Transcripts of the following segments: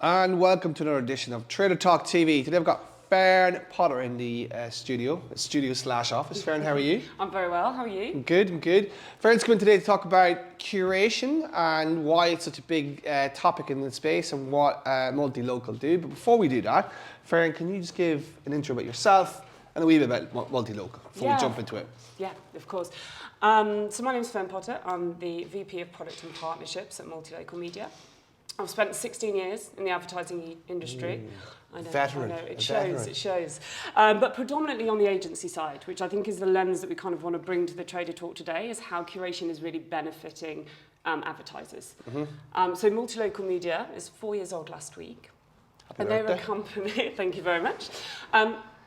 And welcome to another edition of TraderTalk TV. Today I've got Fern Potter in the studio/office. Fern, how are you? I'm very well, how are you? I'm good, I'm good. Fern's coming today to talk about curation and why it's such a big topic in the space and what Multilocal do. But before we do that, Fern, can you just give an intro about yourself and a wee bit about Multilocal before we jump into it? Yeah, of course. So my name's Fern Potter. I'm the VP of Product and Partnerships at Multilocal Media. I've spent 16 years in the advertising industry. I know, Veteran. I know, it shows. But predominantly on the agency side, which I think is the lens that we kind of want to bring to the Trader Talk today, is how curation is really benefiting advertisers. So Multilocal Media is 4 years old last week. And they're a company, thank you very much.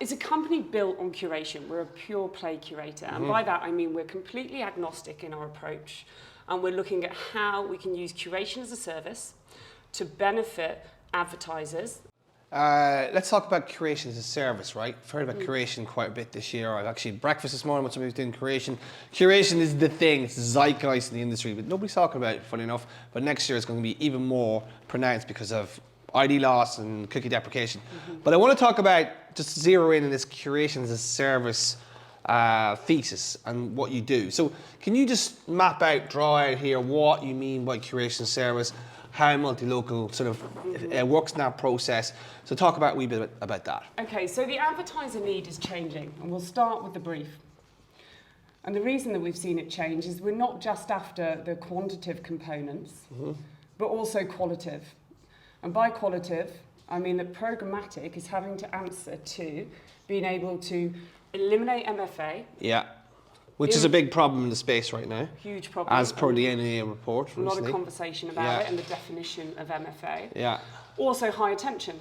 It's a company built on curation. We're a pure play curator. And by that, I mean we're completely agnostic in our approach. And we're looking at how we can use curation as a service to benefit advertisers. Let's talk about curation as a service, right? I've heard about curation quite a bit this year. I've actually had breakfast this morning with somebody who's doing curation. Curation is the thing, it's the zeitgeist in the industry, but nobody's talking about it, funny enough. But next year it's going to be even more pronounced because of ID loss and cookie deprecation. But I want to talk about, just zero in on this curation as a service thesis and what you do. So can you just map out, draw out here what you mean by curation service, how Multilocal sort of works in that process. So talk about a wee bit about that. Okay, so the advertiser need is changing, and we'll start with the brief. And the reason that we've seen it change is we're not just after the quantitative components, but also qualitative. And by qualitative, I mean that programmatic is having to answer to being able to eliminate MFA. Yeah. Which is a big problem in the space right now. Huge problem. As per the NEA report recently. A lot of conversation about it and the definition of MFA. Yeah. Also high attention.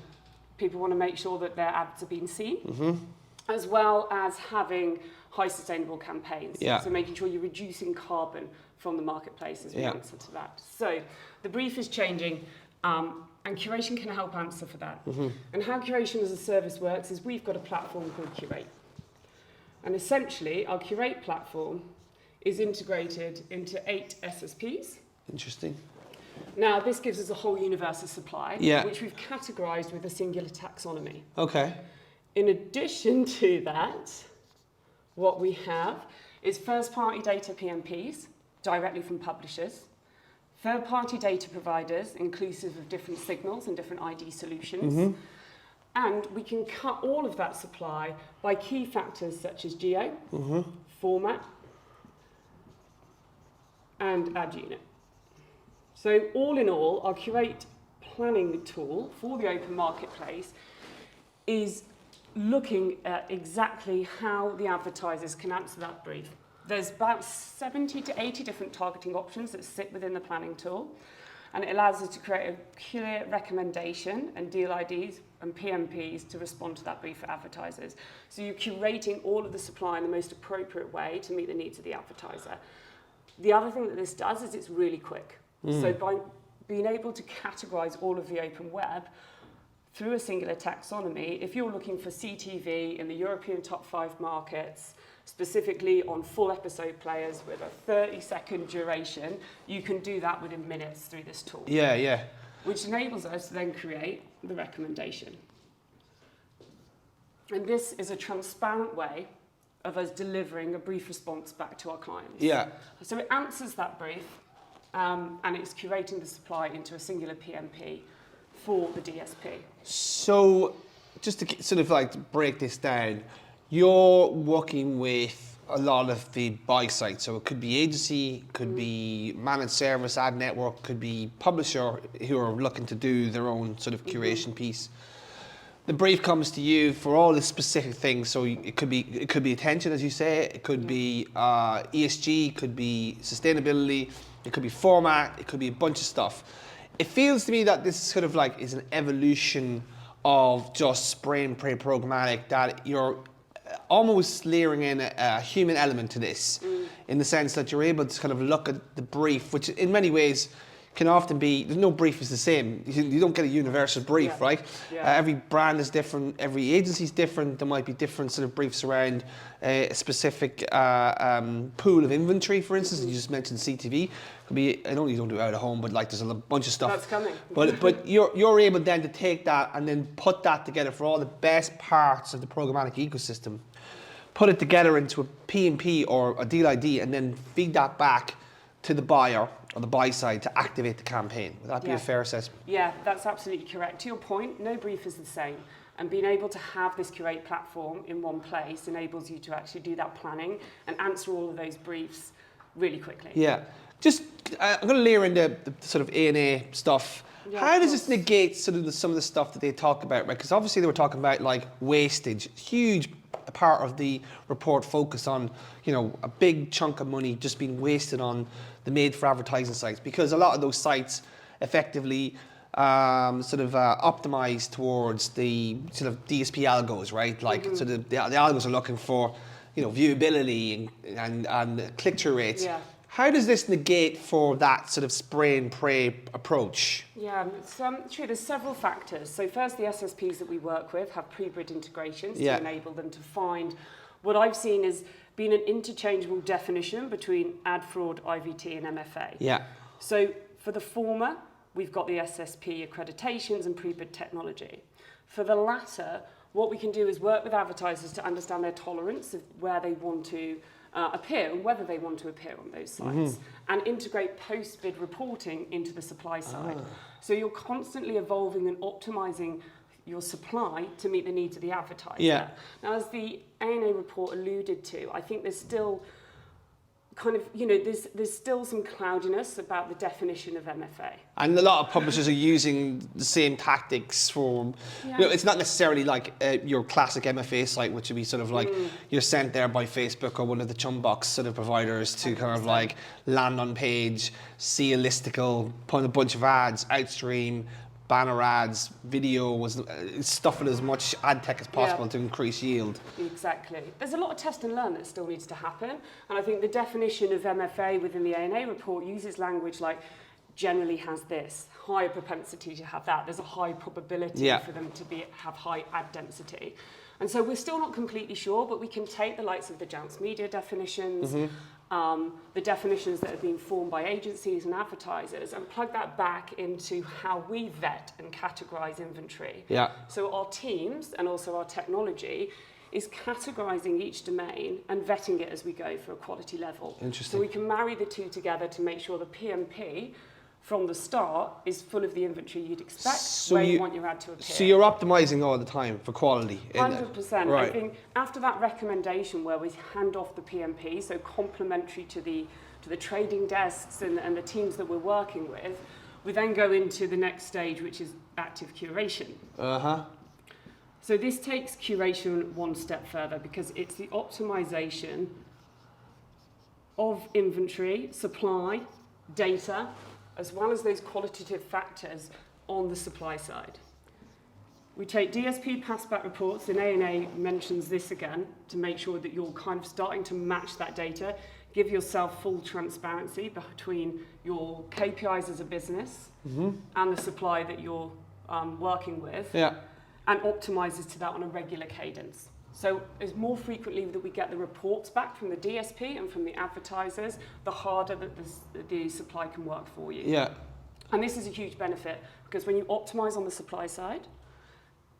People want to make sure that their ads are being seen, as well as having high sustainable campaigns. Yeah. So making sure you're reducing carbon from the marketplace as we answer to that. So the brief is changing, and curation can help answer for that. And how curation as a service works is we've got a platform called Curate. And essentially, our Curate platform is integrated into 8 SSPs. Interesting. Now, this gives us a whole universe of supply, which we've categorized with a singular taxonomy. Okay. In addition to that, what we have is first-party data PMPs, directly from publishers, third-party data providers, inclusive of different signals and different ID solutions, and we can cut all of that supply by key factors such as geo, format, and ad unit. So all in all, our Curate planning tool for the open marketplace is looking at exactly how the advertisers can answer that brief. There's about 70 to 80 different targeting options that sit within the planning tool, and it allows us to create a clear recommendation and deal IDs and PMPs to respond to that brief for advertisers. So you're curating all of the supply in the most appropriate way to meet the needs of the advertiser. The other thing that this does is it's really quick. So by being able to categorize all of the open web through a singular taxonomy, if you're looking for CTV in the European top 5 markets, specifically on full episode players with a 30-second duration, you can do that within minutes through this tool. Yeah, yeah. Which enables us to then create the recommendation. And this is a transparent way of us delivering a brief response back to our clients. Yeah. So it answers that brief, and it's curating the supply into a singular PMP for the DSP. So just to sort of like break this down, you're working with a lot of the buy side. So it could be agency, could be managed service, ad network, could be publisher who are looking to do their own sort of curation piece. The brief comes to you for all the specific things. So it could be attention, as you say. It could be ESG, it could be sustainability, it could be format, it could be a bunch of stuff. It feels to me that this sort of like is an evolution of just spray and pray programmatic, that you're almost layering in a human element to this, in the sense that you're able to kind of look at the brief, which in many ways can often be, there's no brief is the same. You don't get a universal brief, Yeah. right? Yeah. Every brand is different, every agency is different. There might be different sort of briefs around a specific pool of inventory, for instance. You just mentioned CTV. Could be, I know you don't do it out of home, but like there's a bunch of stuff. That's coming. But you're able then to take that and then put that together for all the best parts of the programmatic ecosystem. Put it together into a P&P or a deal ID and then feed that back to the buyer or the buy side to activate the campaign. Would that be a fair assessment? Yeah, that's absolutely correct. To your point, no brief is the same. And being able to have this Curate platform in one place enables you to actually do that planning and answer all of those briefs really quickly. Yeah. Just, I'm going to layer in the sort of A&A stuff. Yeah, How of does course. this negate sort of some of the stuff that they talk about, right? Because obviously they were talking about like wastage, huge part of the report focus on, you know, a big chunk of money just being wasted on the made for advertising sites, because a lot of those sites effectively optimize towards the sort of DSP algos, right? Like sort of the algos are looking for, you know, viewability and click-through rates. Yeah. How does this negate for that sort of spray and pray approach? Yeah, it's true. There's several factors. So first, the SSPs that we work with have pre-bid integrations to enable them to find what I've seen as being an interchangeable definition between ad fraud, IVT, and MFA. Yeah. So for the former, we've got the SSP accreditations and pre-bid technology. For the latter, what we can do is work with advertisers to understand their tolerance of where they want to appear and whether they want to appear on those sites, and integrate post-bid reporting into the supply side. So you're constantly evolving and optimizing your supply to meet the needs of the advertiser. Yeah. Now, as the A&A report alluded to, I think there's still kind of, you know, there's still some cloudiness about the definition of MFA. And a lot of publishers are using the same tactics for, you know, it's not necessarily like your classic MFA site, which would be sort of like you're sent there by Facebook or one of the chumbox sort of providers to kind of like land on page, see a listicle, put a bunch of ads, outstream, banner ads, video, was stuff it as much ad tech as possible to increase yield. Exactly. There's a lot of test and learn that still needs to happen, and I think the definition of MFA within the A&A report uses language like generally has this, higher propensity to have that. There's a high probability for them to have high ad density. And so we're still not completely sure, but we can take the likes of the Jounce Media definitions, the definitions that have been formed by agencies and advertisers, and plug that back into how we vet and categorize inventory. Yeah. So our teams and also our technology is categorizing each domain and vetting it as we go for a quality level. Interesting. So we can marry the two together to make sure the PMP from the start is full of the inventory you'd expect, So where you want your ad to appear. So you're optimizing all the time for quality. 100%. Right. I think after that recommendation where we hand off the PMP, so complementary to the trading desks and the teams that we're working with, we then go into the next stage, which is active curation. So this takes curation one step further because it's the optimization of inventory, supply, data, as well as those qualitative factors on the supply side. We take DSP passback reports, and A&A mentions this again, to make sure that you're kind of starting to match that data, give yourself full transparency between your KPIs as a business and the supply that you're working with, and optimizes to that on a regular cadence. So as more frequently that we get the reports back from the DSP and from the advertisers, the harder that the supply can work for you. Yeah. And this is a huge benefit because when you optimize on the supply side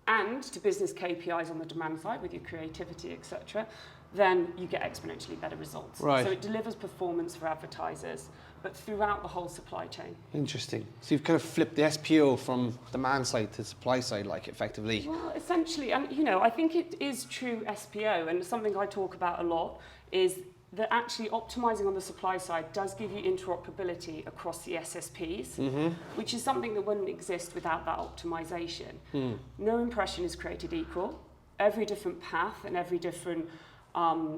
and to business KPIs on the demand side with your creativity, etc., then you get exponentially better results. Right. So it delivers performance for advertisers, but throughout the whole supply chain. Interesting. So you've kind of flipped the SPO from demand side to supply side, like effectively. Well, essentially, and you know, I think it is true SPO, and something I talk about a lot is that actually optimizing on the supply side does give you interoperability across the SSPs, which is something that wouldn't exist without that optimization. No impression is created equal. Every different path and every different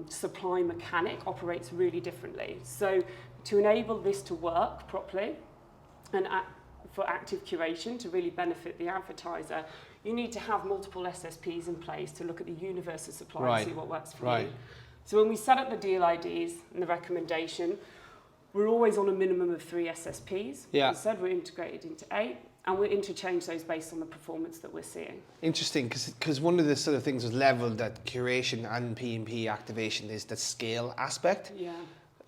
supply mechanic operates really differently. So to enable this to work properly and for active curation to really benefit the advertiser, you need to have multiple SSPs in place to look at the universe of supply and see what works for you. So when we set up the deal IDs and the recommendation, We're always on a minimum of 3 SSPs. Yeah. Instead, we're integrated into 8, and we interchange those based on the performance that we're seeing. Interesting, because one of the sort of things was leveled at curation and P&P activation is the scale aspect. Yeah.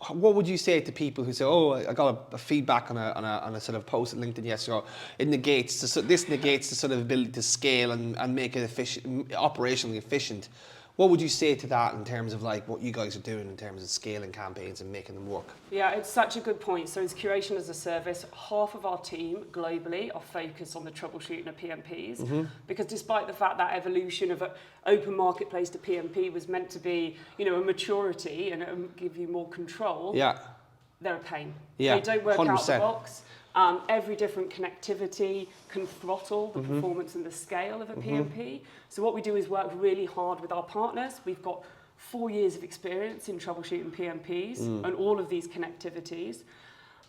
What would you say to people who say, "Oh, I got a feedback on a sort of post at LinkedIn yesterday. This negates the sort of ability to scale and make it operationally efficient." What would you say to that in terms of like what you guys are doing in terms of scaling campaigns and making them work? Yeah, it's such a good point. So as Curation as a service, half of our team globally are focused on the troubleshooting of PMPs, because despite the fact that evolution of an open marketplace to PMP was meant to be, a maturity and give you more control, Yeah. they're a pain. Yeah, They don't work out 100%. the box. Every different connectivity can throttle the performance and the scale of a PMP. So what we do is work really hard with our partners. We've got 4 years of experience in troubleshooting PMPs and all of these connectivities.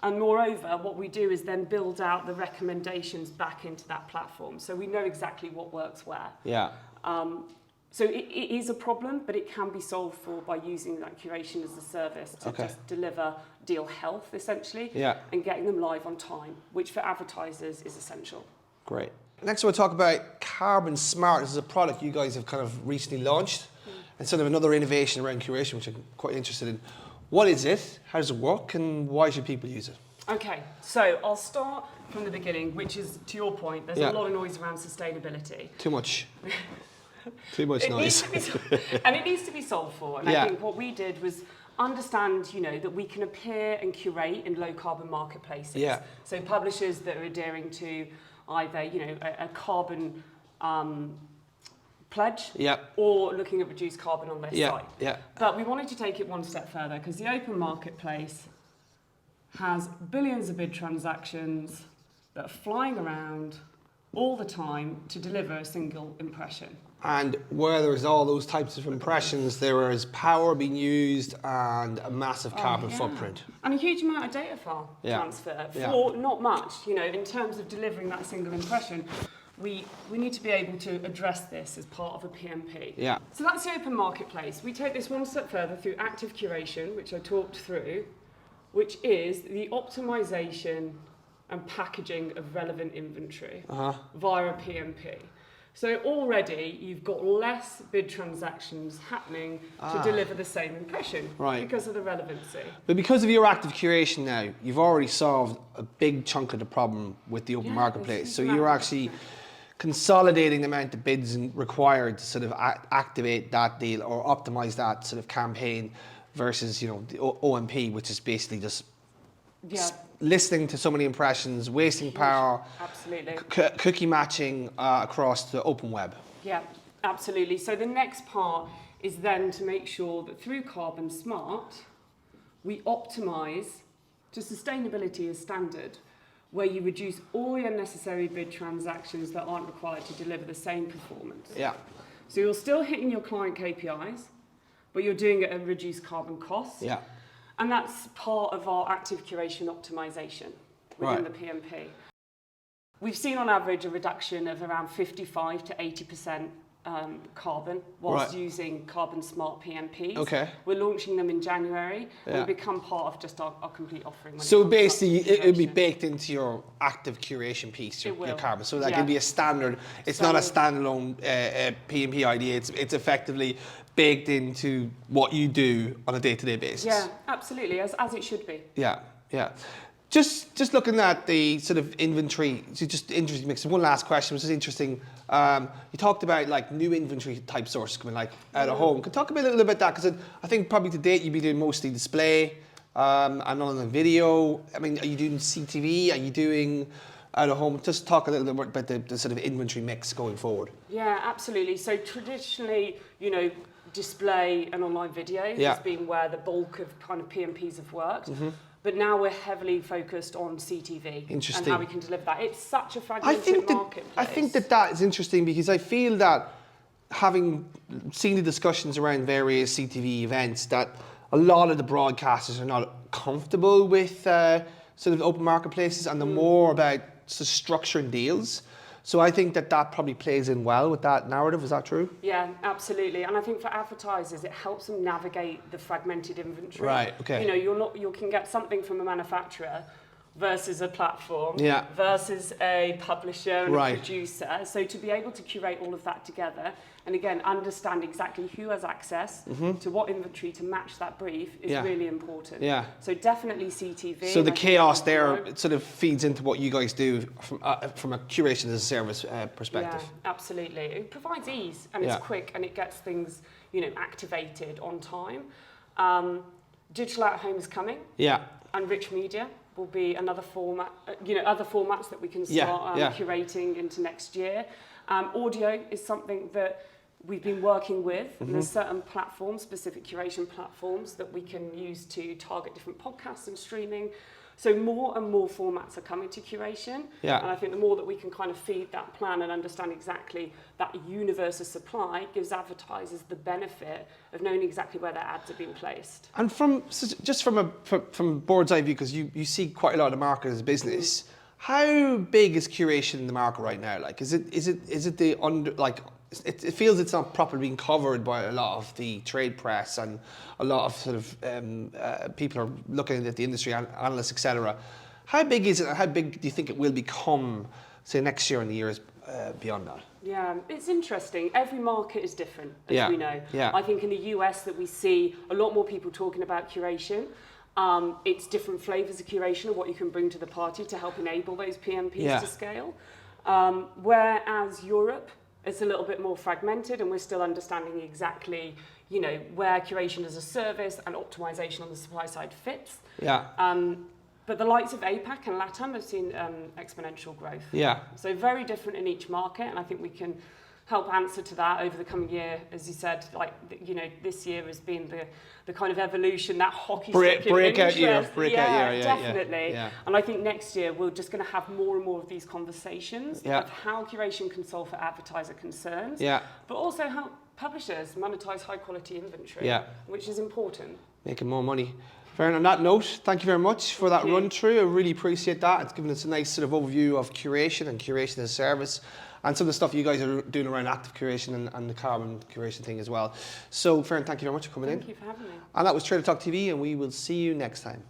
And moreover, what we do is then build out the recommendations back into that platform. So we know exactly what works where. Yeah. So it is a problem, but it can be solved for by using that Curation as a service to just deliver deal health, essentially, and getting them live on time, which for advertisers is essential. Great. Next, we'll talk about Carbon Smart. This is a product you guys have kind of recently launched, and sort of another innovation around curation, which I'm quite interested in. What is it? How does it work? And why should people use it? Okay, so I'll start from the beginning, which is, to your point, there's a lot of noise around sustainability. Too much. Too much noise. And it needs to be solved for. And I think what we did was understand, that we can appear and curate in low carbon marketplaces. Yeah. So publishers that are adhering to either, a carbon pledge or looking at reduced carbon on their site. Yeah. But we wanted to take it one step further because the open marketplace has billions of bid transactions that are flying around all the time to deliver a single impression. And where there's all those types of impressions, there is power being used and a massive carbon footprint. And a huge amount of data file transfer for not much. In terms of delivering that single impression, we need to be able to address this as part of a PMP. Yeah. So that's the open marketplace. We take this one step further through active curation, which I talked through, which is the optimization and packaging of relevant inventory via a PMP. So already you've got less bid transactions happening to deliver the same impression because of the relevancy. But because of your active curation now, you've already solved a big chunk of the problem with the open marketplace. So you're actually consolidating the amount of bids required to sort of activate that deal or optimize that sort of campaign versus, the OMP, which is basically just listening to so many impressions, wasting power, absolutely, cookie matching across the open web. Yeah, absolutely. So the next part is then to make sure that through Carbon Smart, we optimize to sustainability as standard, where you reduce all the unnecessary bid transactions that aren't required to deliver the same performance. Yeah. So you're still hitting your client KPIs, but you're doing it at reduced carbon costs. Yeah. And that's part of our active curation optimization within the PMP. We've seen on average a reduction of around 55 to 80% carbon whilst using Carbon Smart PMPs. Okay. We're launching them in January and will become part of just our complete offering. So basically it would be baked into your active curation piece, your carbon. So that can be a standard. It's not a standalone PMP idea. It's effectively baked into what you do on a day-to-day basis. Yeah, absolutely, as it should be. Yeah. Just looking at the sort of inventory, so just interesting mix. One last question, which is interesting. You talked about like new inventory type sources coming like out of home. Could talk a little bit about that, because I think probably to date you'd be doing mostly display and on the video. I mean, are you doing CTV? Are you doing out of home? Just talk a little bit more about the sort of inventory mix going forward. Yeah, absolutely. So traditionally, display and online video has been where the bulk of kind of PMPs have worked. But now we're heavily focused on CTV and how we can deliver that. It's such a fragmented marketplace. I think that is interesting, because I feel that, having seen the discussions around various CTV events, that a lot of the broadcasters are not comfortable with sort of open marketplaces, and they're more about structuring deals. So I think that probably plays in well with that narrative. Is that true? Yeah, absolutely. And I think for advertisers, it helps them navigate the fragmented inventory. Right, okay. You know, you can get something from a manufacturer versus a platform, Yeah. versus a publisher and Right. a producer. So to be able to curate all of that together, and again, understand exactly who has access to what inventory to match that brief is Yeah. really important. Yeah. So definitely CTV. So the I think chaos that's there, right. it sort of feeds into what you guys do from a curation as a service perspective. Yeah, absolutely. It provides ease and Yeah. it's quick and it gets things, you know, activated on time. Digital at home is coming, Yeah. and rich media will be another format, you know, other formats that we can Yeah, start yeah. curating into next year. Audio is something that we've been working with. Mm-hmm. There's certain platforms, specific curation platforms that we can use to target different podcasts and streaming. So more and more formats are coming to curation. Yeah. And I think the more that we can kind of feed that plan and understand exactly that universe of supply gives advertisers the benefit of knowing exactly where their ads are being placed. And from board's eye view, because you see quite a lot of the market as a business, how big is curation in the market right now? Like, is it the under like? It feels it's not properly being covered by a lot of the trade press, and a lot of sort of people are looking at the industry, analysts, etc. How big is it, and how big do you think it will become, say, next year and the years beyond that? Yeah, it's interesting. Every market is different, as Yeah, we know. yeah. I think in the US that we see a lot more people talking about curation. It's different flavours of curation of what you can bring to the party to help enable those PMPs Yeah. to scale. Whereas Europe, it's a little bit more fragmented and we're still understanding exactly, you know, where curation as a service and optimization on the supply side fits. Yeah. But the likes of APAC and LATAM have seen exponential growth. Yeah. So very different in each market, and I think we can help answer to that over the coming year. As you said, like, you know, this year has been the kind of evolution, that hockey stick in breakout year, interest. breakout year, yeah, definitely. yeah. And I think next year we're just going to have more and more of these conversations Yeah. of how curation can solve for advertiser concerns, Yeah. but also how publishers monetize high quality inventory, Yeah. which is important. Making more money. Fern, on that note, thank you very much for that Thank you. run through. I really appreciate that. It's given us a nice sort of overview of curation and curation as a service, and some of the stuff you guys are doing around active curation and the carbon curation thing as well. So, Fern, thank you very much for coming in. Thank you for having me. And that was TraderTalk TV, and we will see you next time.